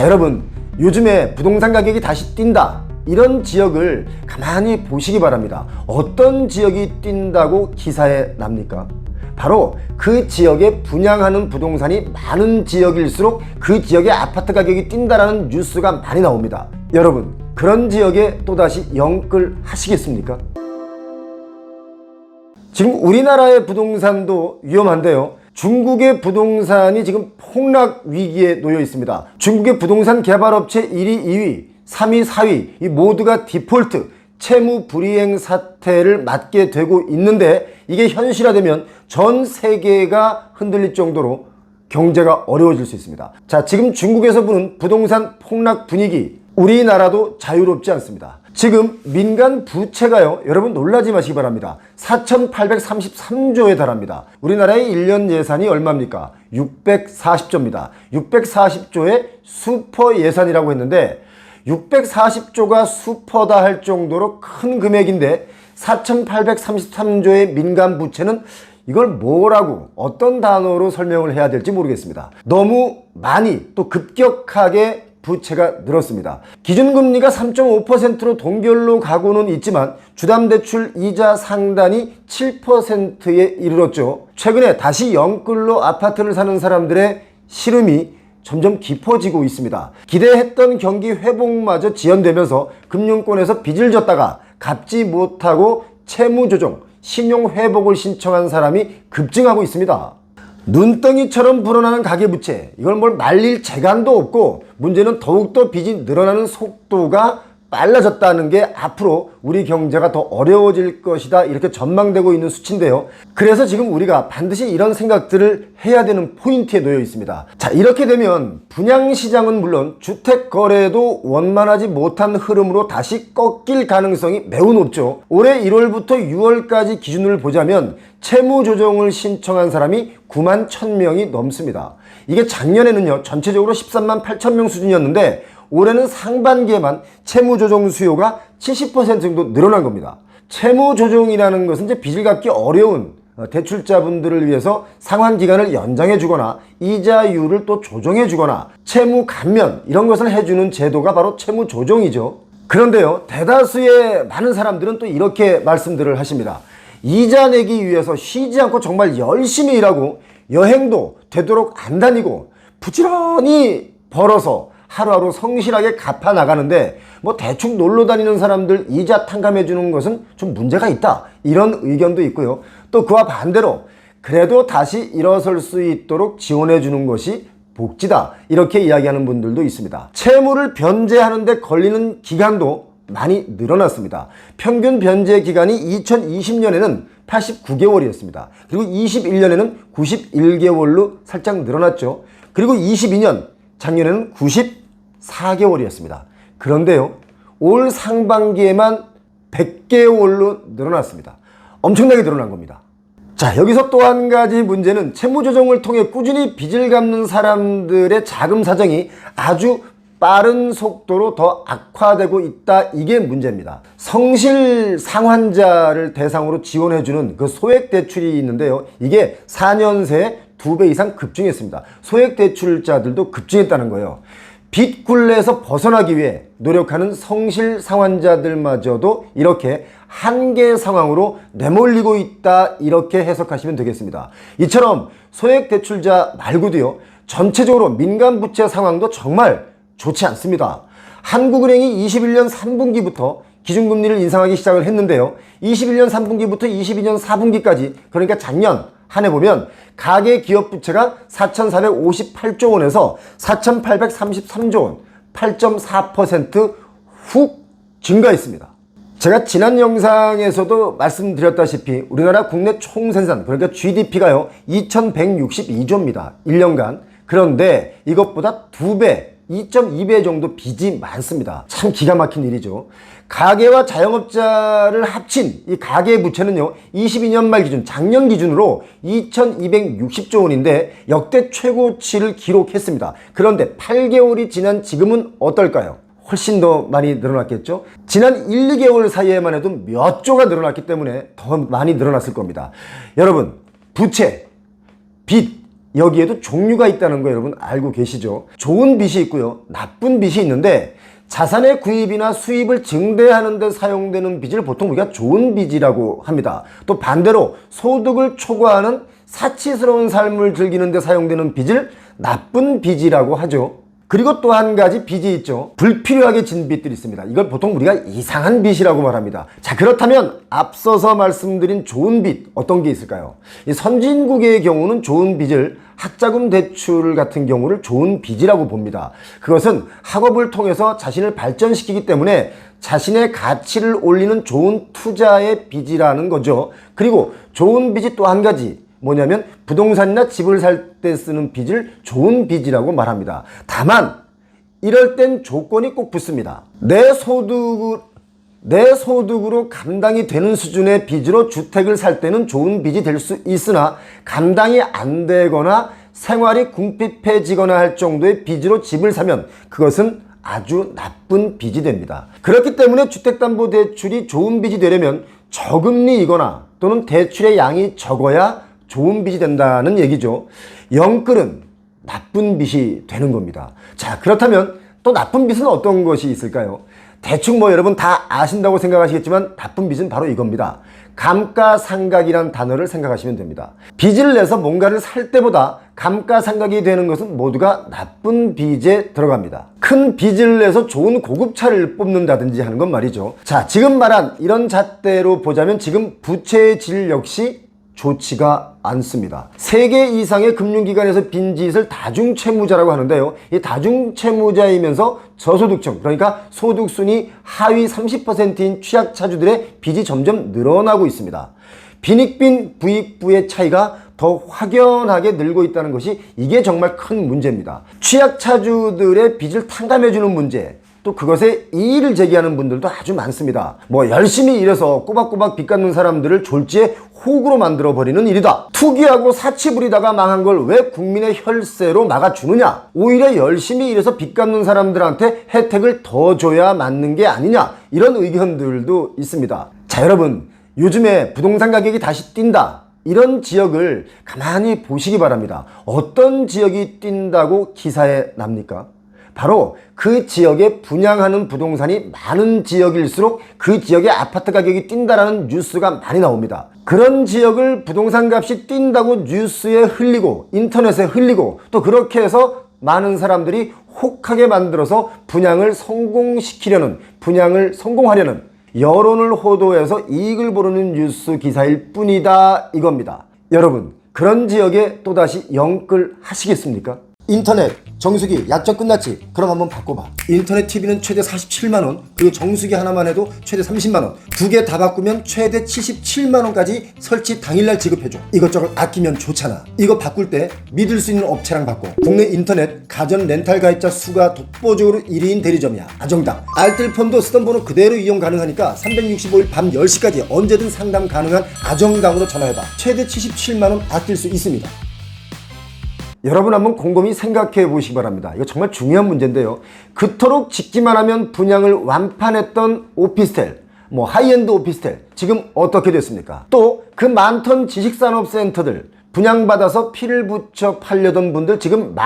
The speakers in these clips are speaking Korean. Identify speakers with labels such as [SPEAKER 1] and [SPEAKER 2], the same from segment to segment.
[SPEAKER 1] 자, 여러분, 요즘에 부동산 가격이 다시 뛴다, 이런 지역을 가만히 보시기 바랍니다. 어떤 지역이 뛴다고 기사에 납니까? 바로 그 지역에 분양하는 부동산이 많은 지역일수록 그 지역의 아파트 가격이 뛴다라는 뉴스가 많이 나옵니다. 여러분, 그런 지역에 또다시 영끌 하시겠습니까? 지금 우리나라의 부동산도 위험한데요, 중국의 부동산이 지금 폭락 위기에 놓여 있습니다. 중국의 부동산 개발업체 1위, 2위, 3위, 4위 이 모두가 디폴트, 채무 불이행 사태를 맞게 되고 있는데, 이게 현실화되면 전 세계가 흔들릴 정도로 경제가 어려워질 수 있습니다. 자, 지금 중국에서 부는 부동산 폭락 분위기, 우리나라도 자유롭지 않습니다. 지금 민간 부채가요, 여러분 놀라지 마시기 바랍니다. 4,833조에 달합니다. 우리나라의 1년 예산이 얼마입니까? 640조입니다. 640조의 슈퍼 예산이라고 했는데, 640조가 슈퍼다 할 정도로 큰 금액인데 4,833조의 민간 부채는 이걸 뭐라고, 어떤 단어로 설명을 해야 될지 모르겠습니다. 너무 많이 또 급격하게 부채가 늘었습니다. 기준금리가 3.5%로 동결로 가고는 있지만 주담대출 이자 상단이 7%에 이르렀죠. 최근에 다시 영끌로 아파트를 사는 사람들의 시름이 점점 깊어지고 있습니다. 기대했던 경기 회복마저 지연되면서 금융권에서 빚을 졌다가 갚지 못하고 채무조정, 신용회복을 신청한 사람이 급증하고 있습니다. 눈덩이처럼 불어나는 가계부채, 이걸 뭘 말릴 재간도 없고, 문제는 더욱더 빚이 늘어나는 속도가 빨라졌다는 게 앞으로 우리 경제가 더 어려워질 것이다, 이렇게 전망되고 있는 수치인데요. 그래서 지금 우리가 반드시 이런 생각들을 해야 되는 포인트에 놓여 있습니다. 자, 이렇게 되면 분양시장은 물론 주택거래도 원만하지 못한 흐름으로 다시 꺾일 가능성이 매우 높죠. 올해 1월부터 6월까지 기준을 보자면 채무조정을 신청한 사람이 9만 1,000명이 넘습니다. 이게 작년에는요, 전체적으로 13만 8천 명 수준이었는데 올해는 상반기에만 채무조정 수요가 70% 정도 늘어난 겁니다. 채무조정이라는 것은 이제 빚을 갚기 어려운 대출자분들을 위해서 상환기간을 연장해 주거나 이자율을 또 조정해 주거나 채무 감면, 이런 것을 해주는 제도가 바로 채무조정이죠. 그런데요, 대다수의 많은 사람들은 또 이렇게 말씀들을 하십니다. 이자 내기 위해서 쉬지 않고 정말 열심히 일하고 여행도 되도록 안 다니고 부지런히 벌어서 하루하루 성실하게 갚아 나가는데 뭐 대충 놀러 다니는 사람들 이자 탕감해 주는 것은 좀 문제가 있다, 이런 의견도 있고요. 또 그와 반대로 그래도 다시 일어설 수 있도록 지원해 주는 것이 복지다, 이렇게 이야기하는 분들도 있습니다. 채무를 변제하는 데 걸리는 기간도 많이 늘어났습니다. 평균 변제 기간이 2020년에는 89개월이었습니다. 그리고 21년에는 91개월로 살짝 늘어났죠. 그리고 22년, 작년에는 94개월이었습니다. 그런데요, 올 상반기에만 100개월로 늘어났습니다. 엄청나게 늘어난 겁니다. 자, 여기서 또 한 가지 문제는 채무조정을 통해 꾸준히 빚을 갚는 사람들의 자금 사정이 아주 빠른 속도로 더 악화되고 있다, 이게 문제입니다. 성실 상환자를 대상으로 지원해주는 그 소액대출이 있는데요, 이게 4년 새에 2배 이상 급증했습니다. 소액대출자들도 급증했다는 거예요. 빚 굴레에서 벗어나기 위해 노력하는 성실 상환자들마저도 이렇게 한계 상황으로 내몰리고 있다, 이렇게 해석하시면 되겠습니다. 이처럼 소액대출자 말고도요, 전체적으로 민간 부채 상황도 정말 좋지 않습니다. 한국은행이 21년 3분기부터 기준금리를 인상하기 시작을 했는데요, 21년 3분기부터 22년 4분기까지, 그러니까 작년 한 해 보면 가계기업부채가 4,458조 원에서 4,833조 원, 8.4% 훅 증가했습니다. 제가 지난 영상에서도 말씀드렸다시피 우리나라 국내 총생산, 그러니까 GDP가요 2,162조입니다. 1년간. 그런데 이것보다 2배, 2.2배 정도 빚이 많습니다. 참 기가 막힌 일이죠. 가계와 자영업자를 합친 이 가계부채는요, 22년 말 기준, 작년 기준으로 2,260조 원인데 역대 최고치를 기록했습니다. 그런데 8개월이 지난 지금은 어떨까요? 훨씬 더 많이 늘어났겠죠? 지난 1, 2개월 사이에만 해도 몇 조가 늘어났기 때문에 더 많이 늘어났을 겁니다. 여러분, 부채, 빚, 여기에도 종류가 있다는 거 여러분 알고 계시죠? 좋은 빚이 있고요, 나쁜 빚이 있는데 자산의 구입이나 수입을 증대하는 데 사용되는 빚을 보통 우리가 좋은 빚이라고 합니다. 또 반대로 소득을 초과하는 사치스러운 삶을 즐기는 데 사용되는 빚을 나쁜 빚이라고 하죠. 그리고 또 한 가지 빚이 있죠. 불필요하게 진 빚들이 있습니다. 이걸 보통 우리가 이상한 빚이라고 말합니다. 자, 그렇다면 앞서서 말씀드린 좋은 빚 어떤 게 있을까요? 이 선진국의 경우는 좋은 빚을 학자금 대출 같은 경우를 좋은 빚이라고 봅니다. 그것은 학업을 통해서 자신을 발전시키기 때문에 자신의 가치를 올리는 좋은 투자의 빚이라는 거죠. 그리고 좋은 빚이 또 한 가지 뭐냐면 부동산이나 집을 살 때 쓰는 빚을 좋은 빚이라고 말합니다. 다만 이럴 땐 조건이 꼭 붙습니다. 내 소득으로 감당이 되는 수준의 빚으로 주택을 살 때는 좋은 빚이 될 수 있으나 감당이 안 되거나 생활이 궁핍해지거나 할 정도의 빚으로 집을 사면 그것은 아주 나쁜 빚이 됩니다. 그렇기 때문에 주택담보대출이 좋은 빚이 되려면 저금리이거나 또는 대출의 양이 적어야 좋은 빚이 된다는 얘기죠. 영끌은 나쁜 빚이 되는 겁니다. 자, 그렇다면 또 나쁜 빚은 어떤 것이 있을까요? 대충 뭐 여러분 다 아신다고 생각하시겠지만 나쁜 빚은 바로 이겁니다. 감가상각이란 단어를 생각하시면 됩니다. 빚을 내서 뭔가를 살 때보다 감가상각이 되는 것은 모두가 나쁜 빚에 들어갑니다. 큰 빚을 내서 좋은 고급차를 뽑는다든지 하는 건 말이죠. 자, 지금 말한 이런 잣대로 보자면 지금 부채의 질 역시 좋지가 않습니다. 3개 이상의 금융기관에서 빈짓을 다중채무자라고 하는데요. 이 다중채무자이면서 저소득층, 그러니까 소득순위 하위 30%인 취약차주들의 빚이 점점 늘어나고 있습니다. 빈익빈 부익부의 차이가 더 확연하게 늘고 있다는 것이 이게 정말 큰 문제입니다. 취약차주들의 빚을 탕감해주는 문제, 또 그것에 이의를 제기하는 분들도 아주 많습니다. 뭐 열심히 일해서 꼬박꼬박 빚 갚는 사람들을 졸지에 호구로 만들어버리는 일이다. 투기하고 사치 부리다가 망한 걸 왜 국민의 혈세로 막아주느냐. 오히려 열심히 일해서 빚 갚는 사람들한테 혜택을 더 줘야 맞는 게 아니냐. 이런 의견들도 있습니다. 자, 여러분, 요즘에 부동산 가격이 다시 뛴다. 이런 지역을 가만히 보시기 바랍니다. 어떤 지역이 뛴다고 기사에 납니까? 바로 그 지역에 분양하는 부동산이 많은 지역일수록 그 지역의 아파트 가격이 뛴다라는 뉴스가 많이 나옵니다. 그런 지역을 부동산 값이 뛴다고 뉴스에 흘리고 인터넷에 흘리고 또 그렇게 해서 많은 사람들이 혹하게 만들어서 분양을 성공하려는 여론을 호도해서 이익을 보르는 뉴스 기사일 뿐이다 이겁니다. 여러분, 그런 지역에 또다시 영끌 하시겠습니까? 인터넷 정수기 약정 끝났지? 그럼 한번 바꿔봐. 인터넷 TV는 최대 47만원, 그리고 정수기 하나만 해도 최대 30만원, 2개 다 바꾸면 최대 77만원까지 설치 당일날 지급해줘. 이것저것 아끼면 좋잖아. 이거 바꿀 때 믿을 수 있는 업체랑 바꿔. 국내 인터넷 가전 렌탈 가입자 수가 독보적으로 1위인 대리점이야. 아정당. 알뜰폰도 쓰던 번호 그대로 이용 가능하니까 365일 밤 10시까지 언제든 상담 가능한 아정당으로 전화해봐. 최대 77만원 아낄 수 있습니다. 여러분 한번 곰곰이 생각해 보시기 바랍니다. 이거 정말 중요한 문제인데요. 그토록 짓기만 하면 분양을 완판했던 오피스텔, 뭐 하이엔드 오피스텔 지금 어떻게 됐습니까? 또 그 많던 지식산업센터들 분양받아서 피를 붙여 팔려던 분들 지금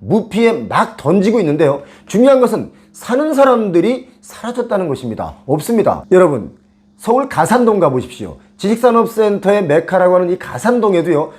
[SPEAKER 1] 무피에 막 던지고 있는데요. 중요한 것은 사는 사람들이 사라졌다는 것입니다. 없습니다. 여러분, 서울 가산동 가보십시오. 지식산업센터의 메카라고 하는 이 가산동에도요,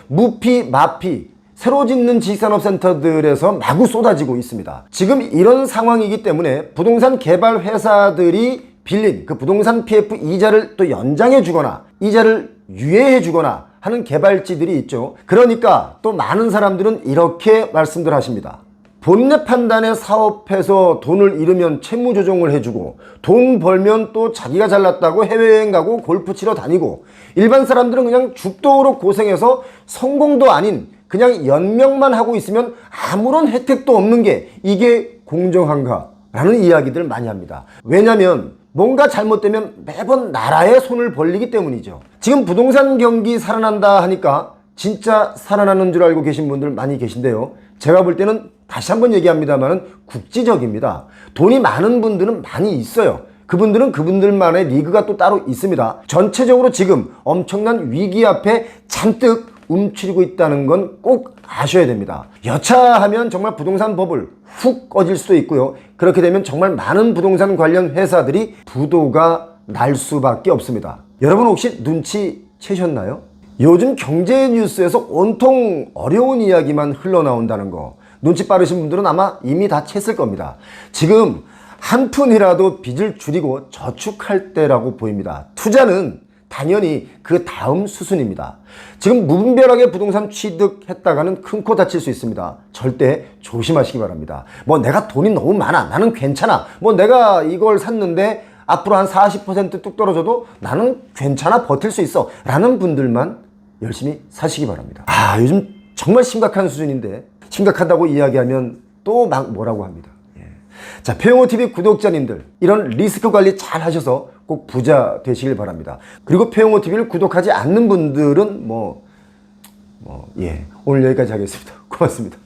[SPEAKER 1] 마피 새로 짓는 지식산업센터들에서 마구 쏟아지고 있습니다. 지금 이런 상황이기 때문에 부동산 개발 회사들이 빌린 그 부동산 PF 이자를 또 연장해 주거나 이자를 유예해 주거나 하는 개발지들이 있죠. 그러니까 또 많은 사람들은 이렇게 말씀들 하십니다. 본래 판단에 사업해서 돈을 잃으면 채무 조정을 해주고 돈 벌면 또 자기가 잘났다고 해외여행 가고 골프 치러 다니고 일반 사람들은 그냥 죽도록 고생해서 성공도 아닌 그냥 연명만 하고 있으면 아무런 혜택도 없는 게 이게 공정한가? 라는 이야기들 많이 합니다. 왜냐면 뭔가 잘못되면 매번 나라에 손을 벌리기 때문이죠. 지금 부동산 경기 살아난다 하니까 진짜 살아나는 줄 알고 계신 분들 많이 계신데요. 제가 볼 때는 다시 한번 얘기합니다만 국지적입니다. 돈이 많은 분들은 많이 있어요. 그분들은 그분들만의 리그가 또 따로 있습니다. 전체적으로 지금 엄청난 위기 앞에 잔뜩 움츠리고 있다는 건 꼭 아셔야 됩니다. 여차하면 정말 부동산 버블 훅 꺼질 수도 있고요. 그렇게 되면 정말 많은 부동산 관련 회사들이 부도가 날 수밖에 없습니다. 여러분 혹시 눈치채셨나요? 요즘 경제 뉴스에서 온통 어려운 이야기만 흘러나온다는 거, 눈치 빠르신 분들은 아마 이미 다 챘을 겁니다. 지금 한 푼이라도 빚을 줄이고 저축할 때라고 보입니다. 투자는 당연히 그 다음 수순입니다. 지금 무분별하게 부동산 취득했다가는 큰 코 다칠 수 있습니다. 절대 조심하시기 바랍니다. 뭐 내가 돈이 너무 많아, 나는 괜찮아, 뭐 내가 이걸 샀는데 앞으로 한 40% 뚝 떨어져도 나는 괜찮아, 버틸 수 있어 라는 분들만 열심히 사시기 바랍니다. 요즘 정말 심각한 수준인데, 심각하다고 이야기하면 또 막 뭐라고 합니다. 자, 표용호TV 구독자님들, 이런 리스크 관리 잘 하셔서 꼭 부자 되시길 바랍니다. 그리고 표용호TV를 구독하지 않는 분들은 오늘 여기까지 하겠습니다. 고맙습니다.